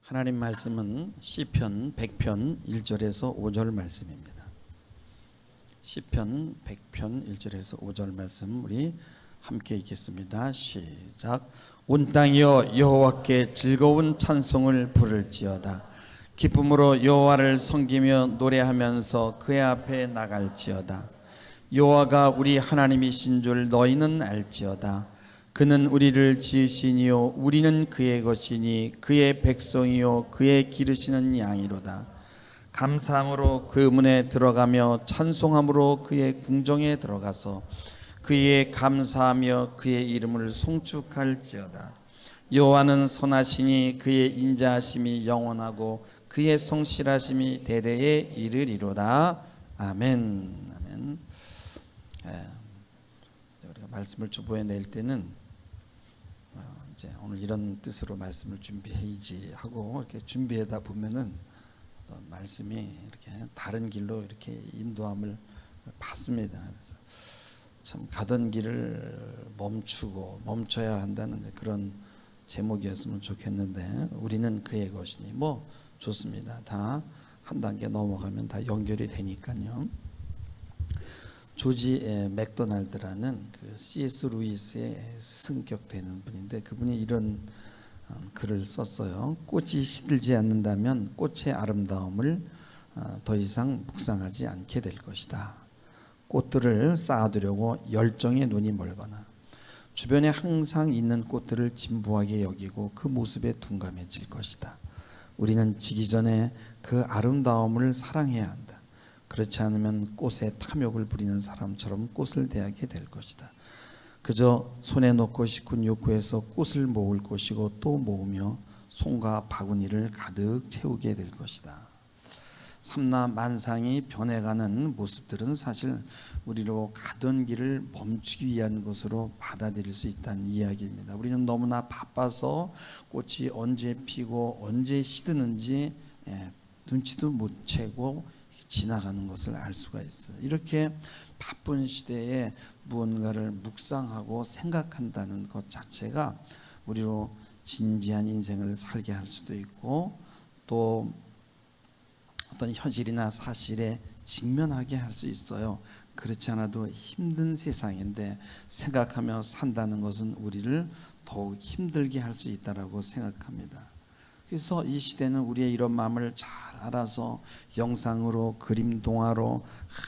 하나님 말씀은 시편 100편 1절에서 5절 말씀입니다. 시편 100편 1절에서 5절 말씀 우리 함께 읽겠습니다. 시작. 온 땅이여 여호와께 즐거운 찬송을 부를지어다. 기쁨으로 여호와를 섬기며 노래하면서 그의 앞에 나갈지어다. 여호와가 우리 하나님이신 줄 너희는 알지어다. 그는 우리를 지으시니요 우리는 그의 것이니 그의 백성이요 그의 기르시는 양이로다. 감사함으로 그 문에 들어가며 찬송함으로 그의 궁정에 들어가서 그의 감사하며 그의 이름을 송축할지어다. 여호와는 선하시니 그의 인자하심이 영원하고 그의 성실하심이 대대에 이르리로다. 아멘. 아멘. 우리가 말씀을 주보에 낼 때는 이제 오늘 이런 뜻으로 말씀을 준비해야지 하고 이렇게 준비하다 보면은 말씀이 이렇게 다른 길로 이렇게 인도함을 받습니다. 그래서 참 가던 길을 멈춰야 한다는 그런 제목이었으면 좋겠는데 우리는 그의 것이니 뭐 좋습니다. 다 한 단계 넘어가면 다 연결이 되니까요. 조지 맥도날드라는 그 C.S. 루이스의 승격되는 분인데 그분이 이런 글을 썼어요. 꽃이 시들지 않는다면 꽃의 아름다움을 더 이상 묵상하지 않게 될 것이다. 꽃들을 쌓아두려고 열정의 눈이 멀거나 주변에 항상 있는 꽃들을 진부하게 여기고 그 모습에 둔감해질 것이다. 우리는 지기 전에 그 아름다움을 사랑해야 한다. 그렇지 않으면 꽃에 탐욕을 부리는 사람처럼 꽃을 대하게 될 것이다. 그저 손에 넣고 싶은 욕구에서 꽃을 모을 것이고 또 모으며 손과 바구니를 가득 채우게 될 것이다. 삼라 만상이 변해가는 모습들은 사실 우리로 가던 길을 멈추기 위한 것으로 받아들일 수 있다는 이야기입니다. 우리는 너무나 바빠서 꽃이 언제 피고 언제 시드는지 눈치도 못 채고 지나가는 것을 알 수가 있어요. 이렇게 바쁜 시대에 무언가를 묵상하고 생각한다는 것 자체가 우리로 진지한 인생을 살게 할 수도 있고 또 어떤 현실이나 사실에 직면하게 할 수 있어요. 그렇지 않아도 힘든 세상인데 생각하며 산다는 것은 우리를 더욱 힘들게 할 수 있다고 생각합니다. 그래서 이 시대는 우리의 이런 마음을 잘 알아서 영상으로 그림 동화로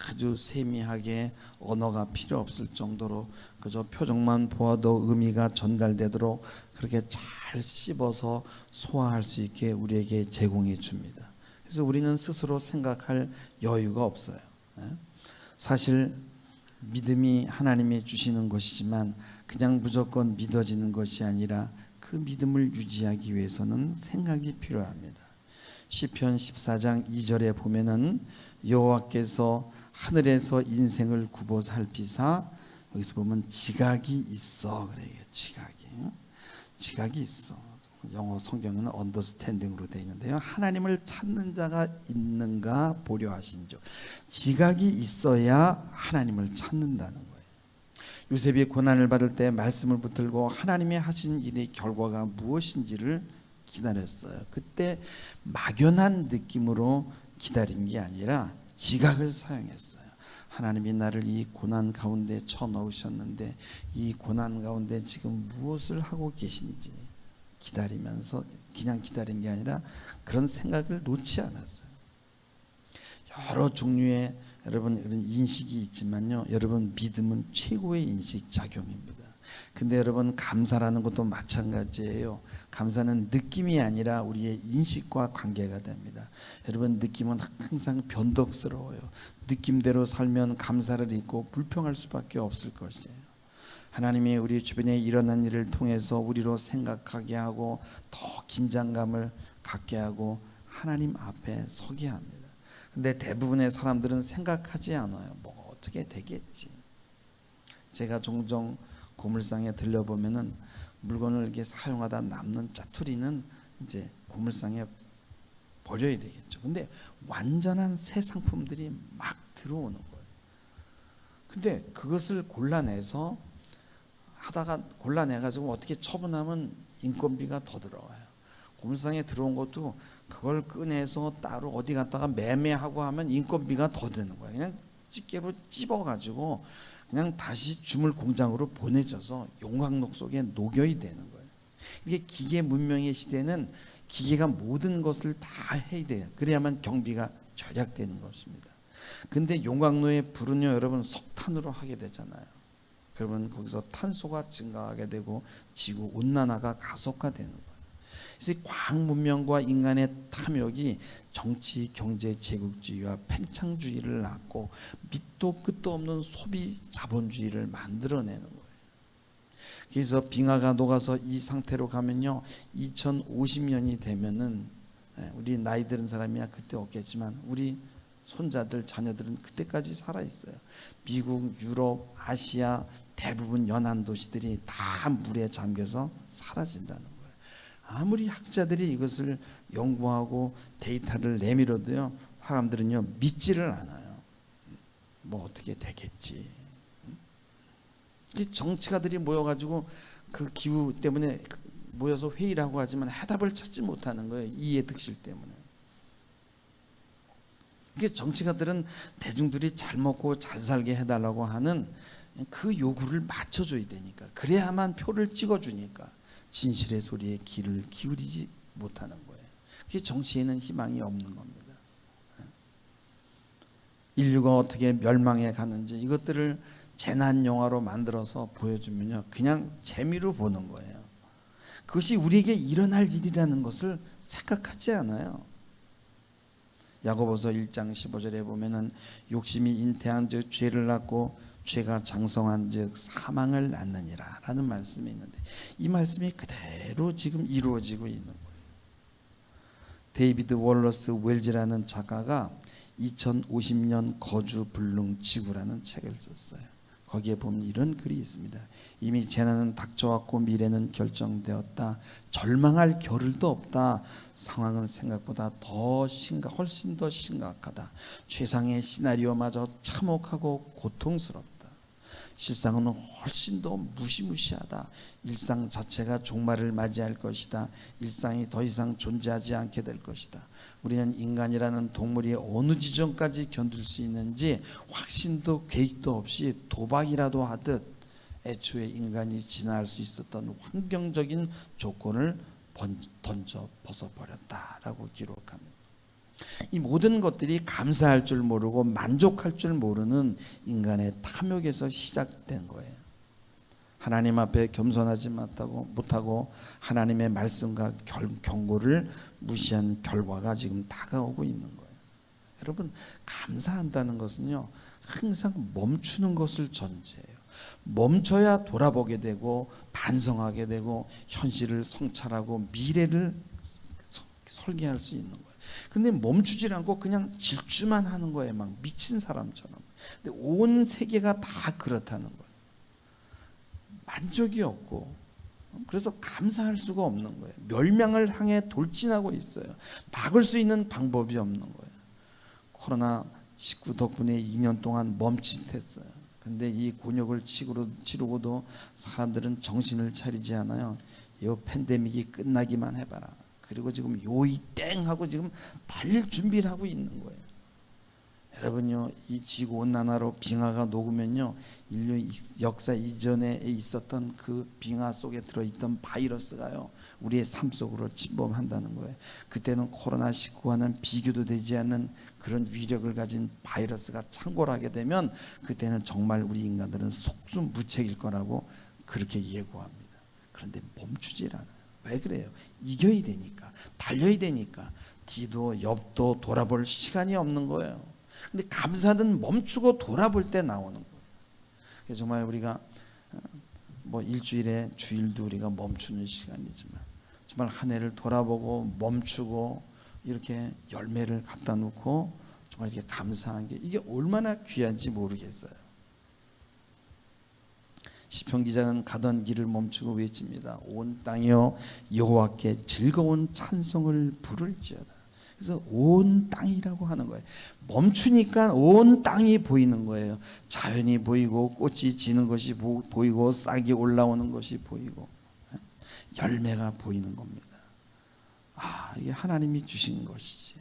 아주 세미하게 언어가 필요 없을 정도로 그저 표정만 보아도 의미가 전달되도록 그렇게 잘 씹어서 소화할 수 있게 우리에게 제공해 줍니다. 그래서 우리는 스스로 생각할 여유가 없어요. 사실 믿음이 하나님이 주시는 것이지만 그냥 무조건 믿어지는 것이 아니라 그 믿음을 유지하기 위해서는 생각이 필요합니다. 시편 14장 2절에 보면은 여호와께서 하늘에서 인생을 굽어 살피사 여기서 보면 지각이 있어 그래요. 지각이 있어. 영어 성경에는 언더스탠딩으로 되어 있는데요. 하나님을 찾는 자가 있는가 보려 하신즉 지각이 있어야 하나님을 찾는다는 거예요. 요셉이 고난을 받을 때 말씀을 붙들고 하나님이 하신 일의 결과가 무엇인지를 기다렸어요. 그때 막연한 느낌으로 기다린 게 아니라 지각을 사용했어요. 하나님이 나를 이 고난 가운데 쳐넣으셨는데 이 고난 가운데 지금 무엇을 하고 계신지 기다리면서 그냥 기다린 게 아니라 그런 생각을 놓지 않았어요. 여러 종류의 여러분 이런 인식이 있지만요. 여러분 믿음은 최고의 인식 작용입니다. 근데 여러분 감사라는 것도 마찬가지예요. 감사는 느낌이 아니라 우리의 인식과 관계가 됩니다. 여러분 느낌은 항상 변덕스러워요. 느낌대로 살면 감사를 잊고 불평할 수밖에 없을 것이에요. 하나님이 우리 주변에 일어난 일을 통해서 우리로 생각하게 하고 더 긴장감을 갖게 하고 하나님 앞에 서게 합니다. 근데 대부분의 사람들은 생각하지 않아요. 뭐 어떻게 되겠지. 제가 종종 고물상에 들려보면은 물건을 이렇게 사용하다 남는 짜투리는 이제 고물상에 버려야 되겠죠. 근데 완전한 새 상품들이 막 들어오는 거예요. 근데 그것을 골라내서 하다가 골라내가지고 어떻게 처분하면 인건비가 더 들어와요. 공사장에 들어온 것도 그걸 꺼내서 따로 어디 갔다가 매매하고 하면 인건비가 더 드는 거예요. 그냥 집게로 찝어가지고 그냥 다시 주물 공장으로 보내져서 용광로 속에 녹여야 되는 거예요. 이게 기계 문명의 시대는 기계가 모든 것을 다 해야 돼요. 그래야만 경비가 절약되는 것입니다. 근데 용광로의 불은요, 여러분 석탄으로 하게 되잖아요. 그러면 거기서 탄소가 증가하게 되고 지구 온난화가 가속화되는 거예요. 그래서 과학 문명과 인간의 탐욕이 정치, 경제, 제국주의와 팽창주의를 낳고 밑도 끝도 없는 소비 자본주의를 만들어내는 거예요. 그래서 빙하가 녹아서 이 상태로 가면요, 2050년이 되면은 우리 나이 들은 사람이야 그때 없겠지만 우리 손자들, 자녀들은 그때까지 살아 있어요. 미국, 유럽, 아시아 대부분 연안 도시들이 다 물에 잠겨서 사라진다는 거예요. 아무리 학자들이 이것을 연구하고 데이터를 내밀어도요, 사람들은요 믿지를 않아요. 뭐 어떻게 되겠지. 정치가들이 모여가지고 그 기후 때문에 모여서 회의를 하고 하지만 해답을 찾지 못하는 거예요. 이해 득실 때문에. 정치가들은 대중들이 잘 먹고 잘 살게 해달라고 하는 그 요구를 맞춰줘야 되니까, 그래야만 표를 찍어주니까 진실의 소리에 귀를 기울이지 못하는 거예요. 그게 정치에는 희망이 없는 겁니다. 인류가 어떻게 멸망해 가는지 이것들을 재난 영화로 만들어서 보여주면요, 그냥 재미로 보는 거예요. 그것이 우리에게 일어날 일이라는 것을 생각하지 않아요. 야고보서 1장 15절에 보면은 욕심이 잉태한즉 죄를 낳고 죄가 장성한즉 사망을 낳느니라 라는 말씀이 있는데, 이 말씀이 그대로 지금 이루어지고 있는 거예요. 데이비드 월러스 웰즈라는 작가가 2050년 거주 불능 지구라는 책을 썼어요. 거기에 보면 이런 글이 있습니다. 이미 재난은 닥쳐왔고 미래는 결정되었다. 절망할 겨를도 없다. 상황은 생각보다 훨씬 더 심각하다. 최상의 시나리오마저 참혹하고 고통스럽다. 실상은 훨씬 더 무시무시하다. 일상 자체가 종말을 맞이할 것이다. 일상이 더 이상 존재하지 않게 될 것이다. 우리는 인간이라는 동물이 어느 지점까지 견딜 수 있는지 확신도 계획도 없이 도박이라도 하듯 애초에 인간이 진화할 수 있었던 환경적인 조건을 던져 벗어버렸다라고 기록합니다. 이 모든 것들이 감사할 줄 모르고 만족할 줄 모르는 인간의 탐욕에서 시작된 거예요. 하나님 앞에 겸손하지 못하고 하나님의 말씀과 경고를 무시한 결과가 지금 다가오고 있는 거예요. 여러분, 감사한다는 것은요, 항상 멈추는 것을 전제해요. 멈춰야 돌아보게 되고 반성하게 되고 현실을 성찰하고 미래를 설계할 수 있는 거예요. 근데 멈추질 않고 그냥 질주만 하는 거예요. 막 미친 사람처럼. 근데 온 세계가 다 그렇다는 거예요. 만족이 없고, 그래서 감사할 수가 없는 거예요. 멸망을 향해 돌진하고 있어요. 막을 수 있는 방법이 없는 거예요. 코로나19 덕분에 2년 동안 멈칫했어요. 근데 이 곤욕을 치르고도 사람들은 정신을 차리지 않아요. 이 팬데믹이 끝나기만 해봐라. 그리고 지금 요이 땡 하고 지금 달릴 준비를 하고 있는 거예요. 여러분요, 이 지구 온난화로 빙하가 녹으면요, 인류 역사 이전에 있었던 그 빙하 속에 들어있던 바이러스가요, 우리의 삶 속으로 침범한다는 거예요. 그때는 코로나19와는 비교도 되지 않는 그런 위력을 가진 바이러스가 창궐하게 되면 그때는 정말 우리 인간들은 속수무책일 거라고 그렇게 예고합니다. 그런데 멈추질 않아요. 왜 그래요? 이겨야 되니까, 달려야 되니까. 뒤도 옆도 돌아볼 시간이 없는 거예요. 근데 감사는 멈추고 돌아볼 때 나오는 거예요. 그래서 정말 우리가 뭐 일주일에 주일도 우리가 멈추는 시간이지만 정말 한 해를 돌아보고 멈추고 이렇게 열매를 갖다 놓고 정말 이렇게 감사한 게 이게 얼마나 귀한지 모르겠어요. 시편 기자는 가던 길을 멈추고 외칩니다. 온 땅이여 여호와께 즐거운 찬송을 부를지어다. 그래서 온 땅이라고 하는 거예요. 멈추니까 온 땅이 보이는 거예요. 자연이 보이고 꽃이 지는 것이 보이고 싹이 올라오는 것이 보이고 열매가 보이는 겁니다. 이게 하나님이 주신 것이지.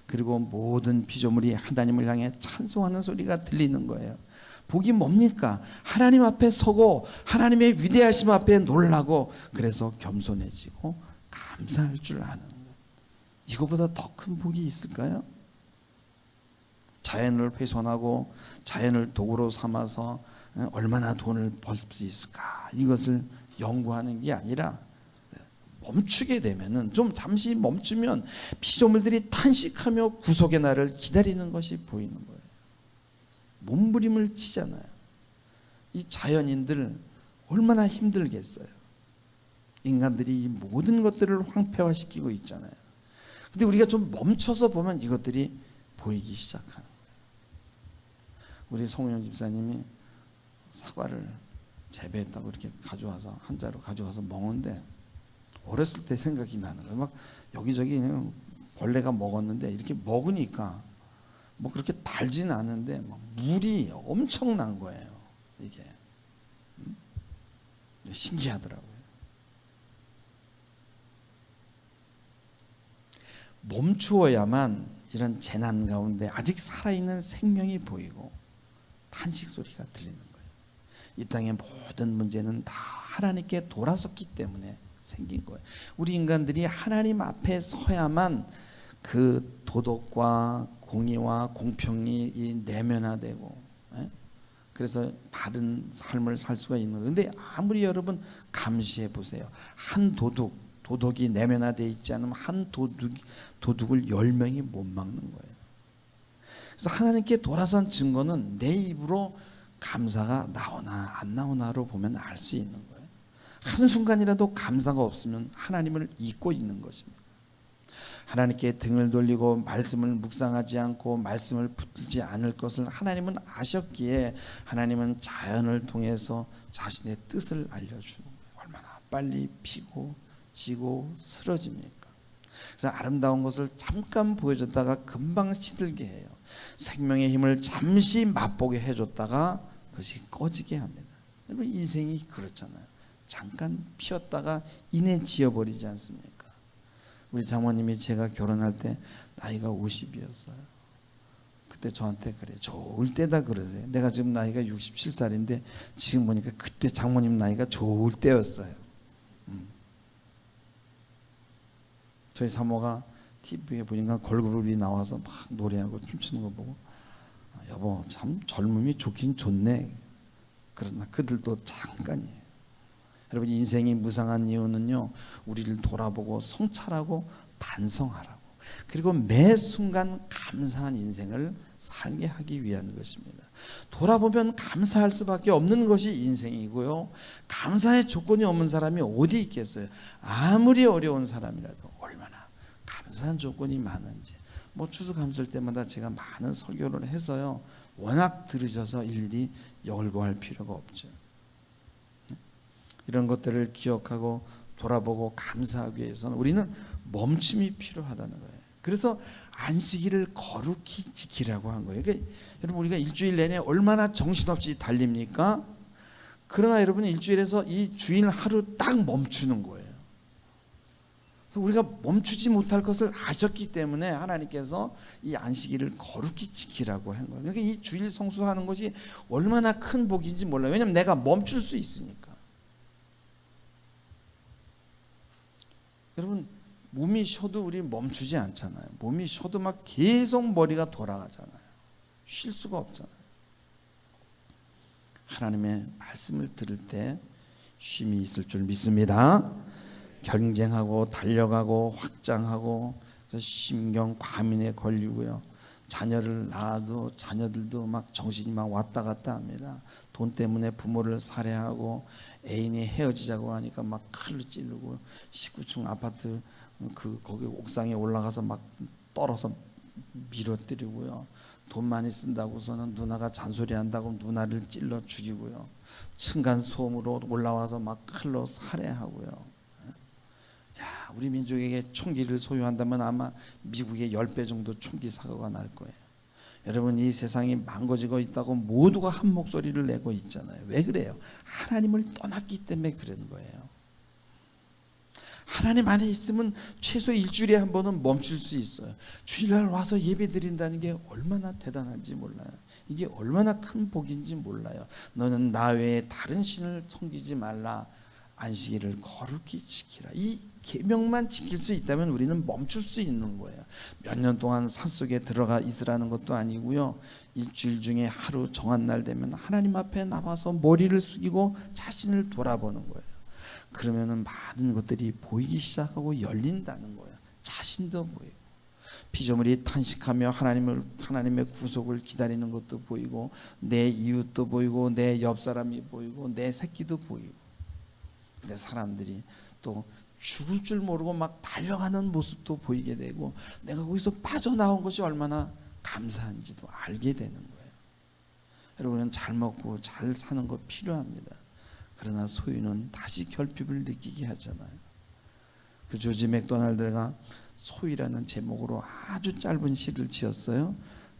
그리고 모든 피조물이 하나님을 향해 찬송하는 소리가 들리는 거예요. 복이 뭡니까? 하나님 앞에 서고 하나님의 위대하심 앞에 놀라고, 그래서 겸손해지고 감사할 줄 아는 것. 이거보다 더 큰 복이 있을까요? 자연을 훼손하고 자연을 도구로 삼아서 얼마나 돈을 벌 수 있을까, 이것을 연구하는 게 아니라 멈추게 되면은, 좀 잠시 멈추면 피조물들이 탄식하며 구속의 날을 기다리는 것이 보이는 거예요. 몸부림을 치잖아요. 이 자연인들 얼마나 힘들겠어요. 인간들이 이 모든 것들을 황폐화시키고 있잖아요. 근데 우리가 좀 멈춰서 보면 이것들이 보이기 시작하는 거예요. 우리 송영 집사님이 사과를 재배했다고 이렇게 가져와서 한 자루 가져가서 먹었는데, 어렸을 때 생각이 나는 거예요. 막 여기저기 그냥 벌레가 먹었는데, 이렇게 먹으니까 뭐 그렇게 달지는 않은데 막 물이 엄청난 거예요. 이게 신기하더라고요. 멈추어야만 이런 재난 가운데 아직 살아있는 생명이 보이고 탄식 소리가 들리는 거예요. 이 땅의 모든 문제는 다 하나님께 돌아섰기 때문에 생긴 거예요. 우리 인간들이 하나님 앞에 서야만 그 도덕과 공의와 공평이 내면화되고, 그래서 바른 삶을 살 수가 있는 거예요. 근데 아무리 여러분 감시해 보세요. 한 도덕이 내면화되어 있지 않으면 한 도둑을 10명이 못 막는 거예요. 그래서 하나님께 돌아선 증거는 내 입으로 감사가 나오나 안 나오나로 보면 알 수 있는 거예요. 한순간이라도 감사가 없으면 하나님을 잊고 있는 것입니다. 하나님께 등을 돌리고 말씀을 묵상하지 않고 말씀을 붙들지 않을 것을 하나님은 아셨기에, 하나님은 자연을 통해서 자신의 뜻을 알려주는 거예요. 얼마나 빨리 피고 지고 쓰러집니까? 그래서 아름다운 것을 잠깐 보여줬다가 금방 시들게 해요. 생명의 힘을 잠시 맛보게 해줬다가 그것이 꺼지게 합니다. 여러분, 인생이 그렇잖아요. 잠깐 피었다가 이내 지어버리지 않습니까? 우리 장모님이 제가 결혼할 때 나이가 50이었어요. 그때 저한테 그래, 좋을 때다 그러세요. 내가 지금 나이가 67살인데 지금 보니까 그때 장모님 나이가 좋을 때였어요. 저희 사모가 TV에 보니까 걸그룹이 나와서 막 노래하고 춤추는 거 보고, 여보 참 젊음이 좋긴 좋네. 그러나 그들도 잠깐이에요. 여러분, 인생이 무상한 이유는요, 우리를 돌아보고 성찰하고 반성하라고, 그리고 매 순간 감사한 인생을 살게 하기 위한 것입니다. 돌아보면 감사할 수밖에 없는 것이 인생이고요, 감사의 조건이 없는 사람이 어디 있겠어요. 아무리 어려운 사람이라도 얼마나 감사한 조건이 많은지, 뭐 추수감사절 때마다 제가 많은 설교를 해서요, 워낙 들으셔서 일일이 열거할 필요가 없죠. 이런 것들을 기억하고 돌아보고 감사하기 위해서는 우리는 멈춤이 필요하다는 거예요. 그래서 안식일을 거룩히 지키라고 한 거예요. 그러니까 여러분, 우리가 일주일 내내 얼마나 정신없이 달립니까? 그러나 여러분, 일주일에서 이 주일 하루 딱 멈추는 거예요. 그래서 우리가 멈추지 못할 것을 아셨기 때문에 하나님께서 이 안식일을 거룩히 지키라고 한 거예요. 그러니까 이 주일 성수하는 것이 얼마나 큰 복인지 몰라요. 왜냐하면 내가 멈출 수 있으니까. 여러분, 몸이 쉬어도 우리 멈추지 않잖아요. 몸이 쉬어도 막 계속 머리가 돌아가잖아요. 쉴 수가 없잖아요. 하나님의 말씀을 들을 때 쉼이 있을 줄 믿습니다. 경쟁하고 달려가고 확장하고, 그래서 심경 과민에 걸리고요. 자녀를 낳아도 자녀들도 막 정신이 막 왔다 갔다 합니다. 돈 때문에 부모를 살해하고, 애인이 헤어지자고 하니까 막 칼로 찌르고, 19층 아파트 거기 옥상에 올라가서 막 떨어서 밀어뜨리고요. 돈 많이 쓴다고서는 누나가 잔소리한다고 누나를 찔러 죽이고요. 층간 소음으로 올라와서 막 칼로 살해하고요. 야, 우리 민족에게 총기를 소유한다면 아마 미국의 10배 정도 총기 사고가 날 거예요. 여러분, 이 세상이 망가지고 있다고 모두가 한 목소리를 내고 있잖아요. 왜 그래요? 하나님을 떠났기 때문에 그런 거예요. 하나님 안에 있으면 최소 일주일에 한 번은 멈출 수 있어요. 주일날 와서 예배 드린다는 게 얼마나 대단한지 몰라요. 이게 얼마나 큰 복인지 몰라요. 너는 나 외에 다른 신을 섬기지 말라. 안식일을 거룩히 지키라. 이 계명만 지킬 수 있다면 우리는 멈출 수 있는 거예요. 몇 년 동안 산속에 들어가 있으라는 것도 아니고요. 일주일 중에 하루 정한 날 되면 하나님 앞에 나와서 머리를 숙이고 자신을 돌아보는 거예요. 그러면은 많은 것들이 보이기 시작하고 열린다는 거예요. 자신도 보이고, 피조물이 탄식하며 하나님의 구속을 기다리는 것도 보이고, 내 이웃도 보이고, 내 옆 사람이 보이고, 내 새끼도 보이고. 근데 사람들이 또 죽을 줄 모르고 막 달려가는 모습도 보이게 되고, 내가 거기서 빠져나온 것이 얼마나 감사한지도 알게 되는 거예요. 여러분은 잘 먹고 잘 사는 거 필요합니다. 그러나 소유는 다시 결핍을 느끼게 하잖아요. 그 조지 맥도날드가 소유라는 제목으로 아주 짧은 시를 지었어요.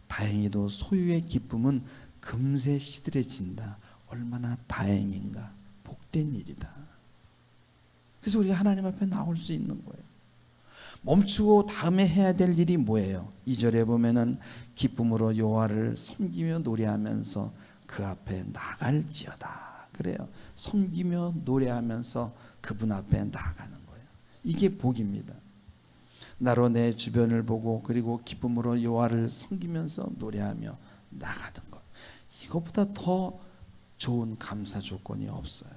다행히도 소유의 기쁨은 금세 시들해진다. 얼마나 다행인가. 복된 일이다. 그래서 우리가 하나님 앞에 나올 수 있는 거예요. 멈추고 다음에 해야 될 일이 뭐예요? 2절에 보면은 기쁨으로 여호와를 섬기며 노래하면서 그 앞에 나갈지어다. 그래요. 섬기며 노래하면서 그분 앞에 나가는 거예요. 이게 복입니다. 나로 내 주변을 보고 그리고 기쁨으로 여호와를 섬기면서 노래하며 나가는 것. 이것보다 더 좋은 감사 조건이 없어요.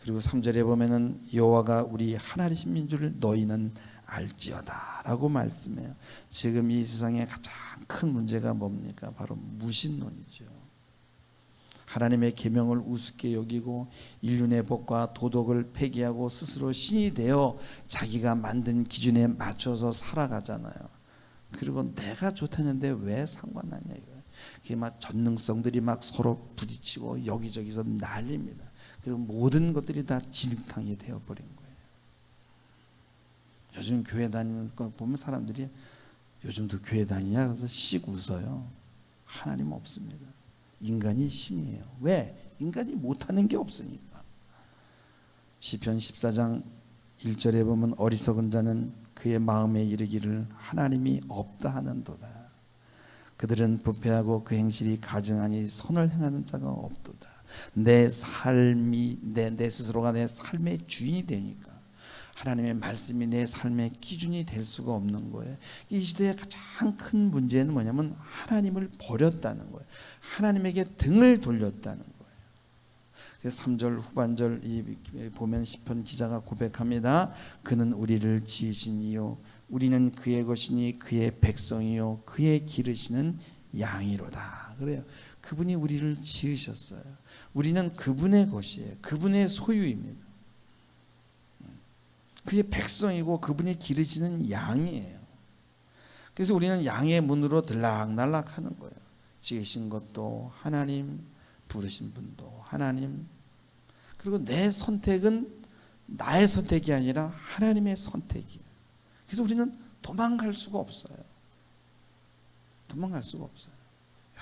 그리고 3절에 보면은 여호와가 우리 하나님이신 줄 너희는 알지어다라고 말씀해요. 지금 이 세상에 가장 큰 문제가 뭡니까? 바로 무신론이죠. 하나님의 계명을 우습게 여기고 인륜의 법과 도덕을 폐기하고 스스로 신이 되어 자기가 만든 기준에 맞춰서 살아가잖아요. 그리고 내가 좋다는데 왜 상관하냐 이거예요. 그게 막 전능성들이 막 서로 부딪히고 여기저기서 난립니다. 그리고 모든 것들이 다 진흙탕이 되어버린 거예요. 요즘 교회 다니는 거 보면 사람들이 요즘도 교회 다니냐 그래서 씩 웃어요. 하나님 없습니다. 인간이 신이에요. 왜? 인간이 못하는 게 없으니까. 시편 14장 1절에 보면 어리석은 자는 그의 마음에 이르기를 하나님이 없다 하는도다. 그들은 부패하고 그 행실이 가증하니 선을 행하는 자가 없도다. 내 삶이 내 스스로가 내 삶의 주인이 되니까 하나님의 말씀이 내 삶의 기준이 될 수가 없는 거예요. 이 시대의 가장 큰 문제는 뭐냐면 하나님을 버렸다는 거예요. 하나님에게 등을 돌렸다는 거예요. 그래서 3절 후반절 보면 시편 기자가 고백합니다. 그는 우리를 지으신 이요 우리는 그의 것이니 그의 백성이요 그의 기르시는 양이로다. 그래요. 그분이 우리를 지으셨어요. 우리는 그분의 것이에요. 그분의 소유입니다. 그의 백성이고 그분이 기르시는 양이에요. 그래서 우리는 양의 문으로 들락날락 하는 거예요. 지으신 것도 하나님, 부르신 분도 하나님. 그리고 내 선택은 나의 선택이 아니라 하나님의 선택이에요. 그래서 우리는 도망갈 수가 없어요. 도망갈 수가 없어요.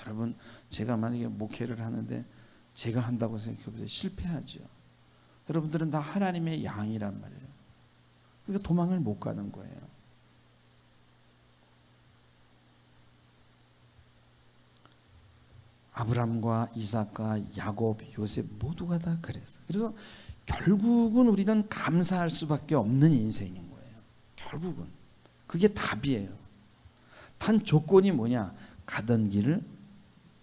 여러분, 제가 만약에 목회를 하는데 제가 한다고 생각해보세요. 실패하죠. 여러분들은 다 하나님의 양이란 말이에요. 그러니까 도망을 못 가는 거예요. 아브람과 이삭과 야곱, 요셉 모두가 다 그랬어요. 그래서 결국은 우리는 감사할 수밖에 없는 인생인 거예요. 결국은 그게 답이에요. 단 조건이 뭐냐? 가던 길을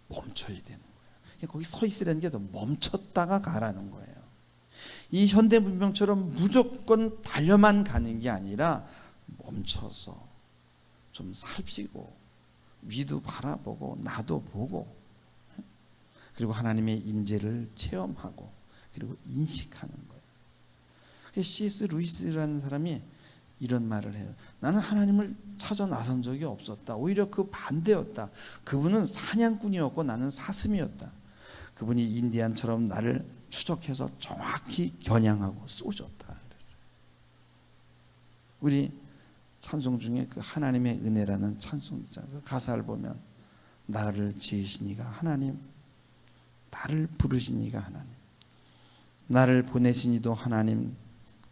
멈춰야 되는 거예요. 거기 서 있으라는 게 더 멈췄다가 가라는 거예요. 이 현대 문명처럼 무조건 달려만 가는 게 아니라 멈춰서 좀 살피고 위도 바라보고 나도 보고 그리고 하나님의 임재를 체험하고 그리고 인식하는 거예요. C.S. 루이스라는 사람이 이런 말을 해요. 나는 하나님을 찾아 나선 적이 없었다. 오히려 그 반대였다. 그분은 사냥꾼이었고 나는 사슴이었다. 그분이 인디안처럼 나를 추적해서 정확히 겨냥하고 쏘셨다. 그랬어요. 우리 찬송 중에 그 하나님의 은혜라는 찬송 있잖아요. 그 가사를 보면 나를 지으시니가 하나님, 나를 부르시니가 하나님, 나를 보내시니도 하나님,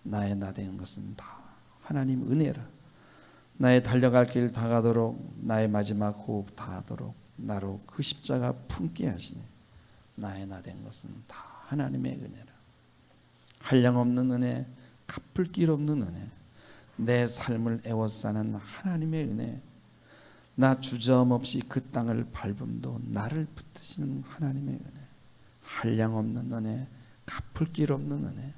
나의 나된 것은 다 하나님 은혜라. 나의 달려갈 길 다가도록 나의 마지막 호흡 다하도록 나로 그 십자가 품게 하시니 나의 나된 것은 다 하나님의 은혜라. 한량없는 은혜, 갚을 길 없는 은혜, 내 삶을 애워싸는 하나님의 은혜, 나 주저함없이 그 땅을 밟음도 나를 붙드시는 하나님의 은혜, 한량없는 은혜, 갚을 길 없는 은혜,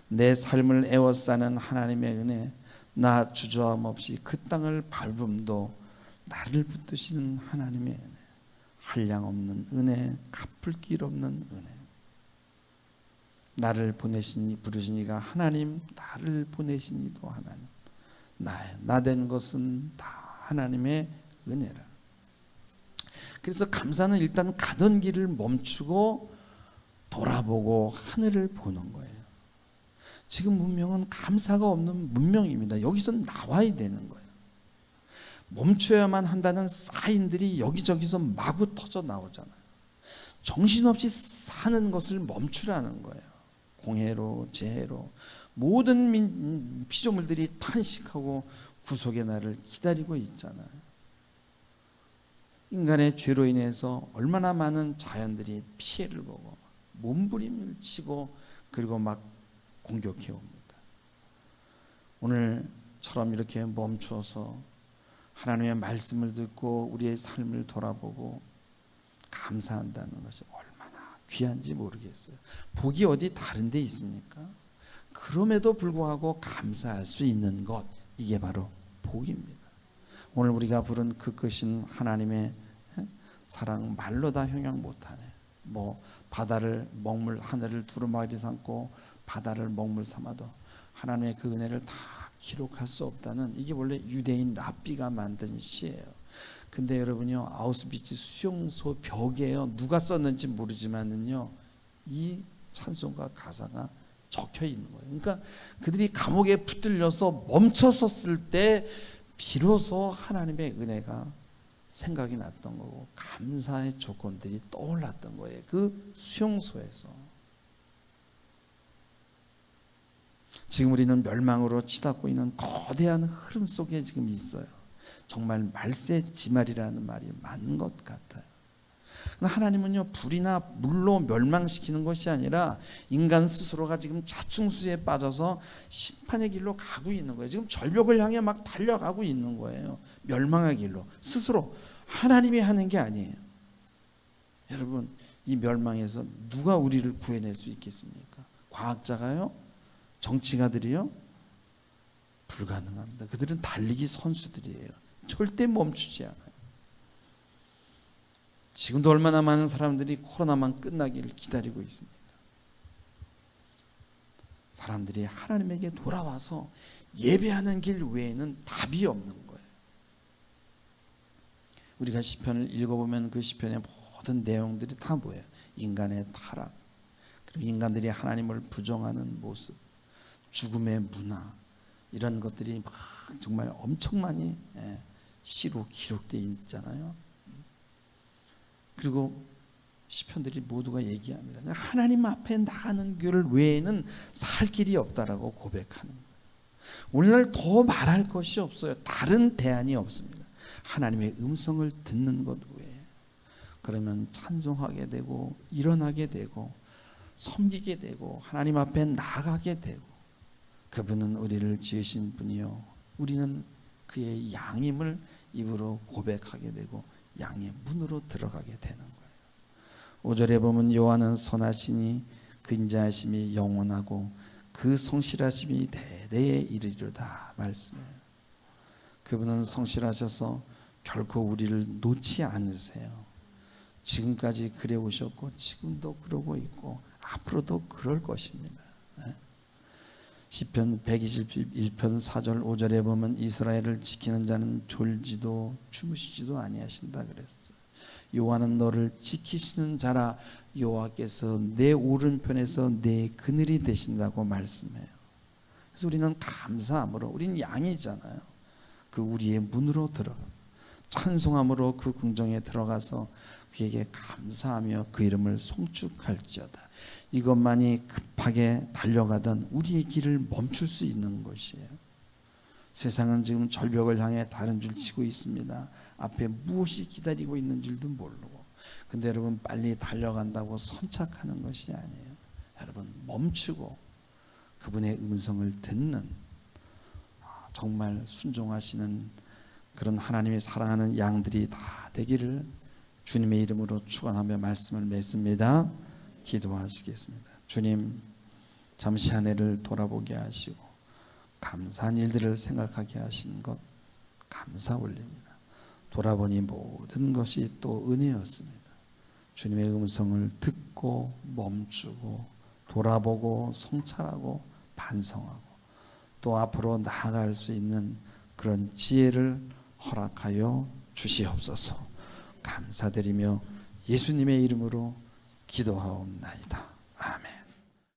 내 삶을 애워싸는 하나님의 은혜, 나 주저함없이 그 땅을 밟음도 나를 붙드시는 하나님의 은혜, 한량없는 은혜, 갚을 길 없는 은혜. 나를 보내시니 부르신 이가 하나님, 나를 보내신 이도 하나님, 나된 것은 다 하나님의 은혜라. 그래서 감사는 일단 가던 길을 멈추고 돌아보고 하늘을 보는 거예요. 지금 문명은 감사가 없는 문명입니다. 여기서 나와야 되는 거예요. 멈춰야만 한다는 사인들이 여기저기서 마구 터져 나오잖아요. 정신없이 사는 것을 멈추라는 거예요. 공해로 재해로 모든 피조물들이 탄식하고 구속의 날을 기다리고 있잖아요. 인간의 죄로 인해서 얼마나 많은 자연들이 피해를 보고 몸부림을 치고 그리고 막 공격해 옵니다. 오늘처럼 이렇게 멈추어서 하나님의 말씀을 듣고 우리의 삶을 돌아보고 감사한다는 것이 얼마나 귀한지 모르겠어요. 복이 어디 다른 데 있습니까? 그럼에도 불구하고 감사할 수 있는 것, 이게 바로 복입니다. 오늘 우리가 부른 그 크신 하나님의 사랑 말로 다 형용 못하네. 뭐 바다를 먹물, 하늘을 두루마리 삼고 바다를 먹물 삼아도 하나님의 그 은혜를 다 기록할 수 없다는, 이게 원래 유대인 랍비가 만든 시예요. 근데 여러분요, 아우슈비츠 수용소 벽에요, 누가 썼는지 모르지만은요, 이 찬송가 가사가 적혀 있는 거예요. 그러니까 그들이 감옥에 붙들려서 멈춰섰을 때 비로소 하나님의 은혜가 생각이 났던 거고 감사의 조건들이 떠올랐던 거예요. 그 수용소에서. 지금 우리는 멸망으로 치닫고 있는 거대한 흐름 속에 지금 있어요. 정말 말세지말이라는 말이 맞는 것 같아요. 하나님은요, 불이나 물로 멸망시키는 것이 아니라 인간 스스로가 지금 자충수에 빠져서 심판의 길로 가고 있는 거예요. 지금 절벽을 향해 막 달려가고 있는 거예요. 멸망의 길로 스스로. 하나님이 하는 게 아니에요. 여러분, 이 멸망에서 누가 우리를 구해낼 수 있겠습니까? 과학자가요? 정치가들이요? 불가능합니다. 그들은 달리기 선수들이에요. 절대 멈추지 않아요. 지금도 얼마나 많은 사람들이 코로나만 끝나기를 기다리고 있습니다. 사람들이 하나님에게 돌아와서 예배하는 길 외에는 답이 없는 거예요. 우리가 시편을 읽어보면 그 시편의 모든 내용들이 다 뭐예요? 인간의 타락, 그리고 인간들이 하나님을 부정하는 모습, 죽음의 문화, 이런 것들이 막 정말 엄청 많이 시로 기록되어 있잖아요. 그리고 시편들이 모두가 얘기합니다. 하나님 앞에 나가는 길 외에는 살 길이 없다라고 고백하는 거예요. 오늘날 더 말할 것이 없어요. 다른 대안이 없습니다. 하나님의 음성을 듣는 것 외에. 그러면 찬송하게 되고 일어나게 되고 섬기게 되고 하나님 앞에 나가게 되고, 그분은 우리를 지으신 분이요 우리는 그의 양임을 입으로 고백하게 되고 양의 문으로 들어가게 되는 거예요. 5절에 보면 여호와는 선하시니 그 인자하심이 영원하고 그 성실하심이 대대에 이르리로다 말씀해요. 그분은 성실하셔서 결코 우리를 놓지 않으세요. 지금까지 그래 오셨고 지금도 그러고 있고 앞으로도 그럴 것입니다. 시편 121편 4절 5절에 보면 이스라엘을 지키는 자는 졸지도 주무시지도 아니하신다 그랬어요. 여호와는 너를 지키시는 자라, 여호와께서 내 오른편에서 내 그늘이 되신다고 말씀해요. 그래서 우리는 감사함으로, 우리는 양이잖아요. 그 우리의 문으로 들어가 찬송함으로 그 궁정에 들어가서 그에게 감사하며 그 이름을 송축할지어다. 이것만이 급하게 달려가던 우리의 길을 멈출 수 있는 것이에요. 세상은 지금 절벽을 향해 다른 줄 치고 있습니다. 앞에 무엇이 기다리고 있는 줄도 모르고. 근데 여러분, 빨리 달려간다고 선착하는 것이 아니에요. 여러분, 멈추고 그분의 음성을 듣는, 정말 순종하시는 그런 하나님이 사랑하는 양들이 다 되기를 주님의 이름으로 축원하며 말씀을 맺습니다. 기도하시겠습니다. 주님, 잠시 한 해를 돌아보게 하시고 감사한 일들을 생각하게 하신 것 감사 올립니다. 돌아보니 모든 것이 또 은혜였습니다. 주님의 음성을 듣고 멈추고 돌아보고 성찰하고 반성하고 또 앞으로 나아갈 수 있는 그런 지혜를 허락하여 주시옵소서. 감사드리며 예수님의 이름으로 기도하옵나이다. 아멘.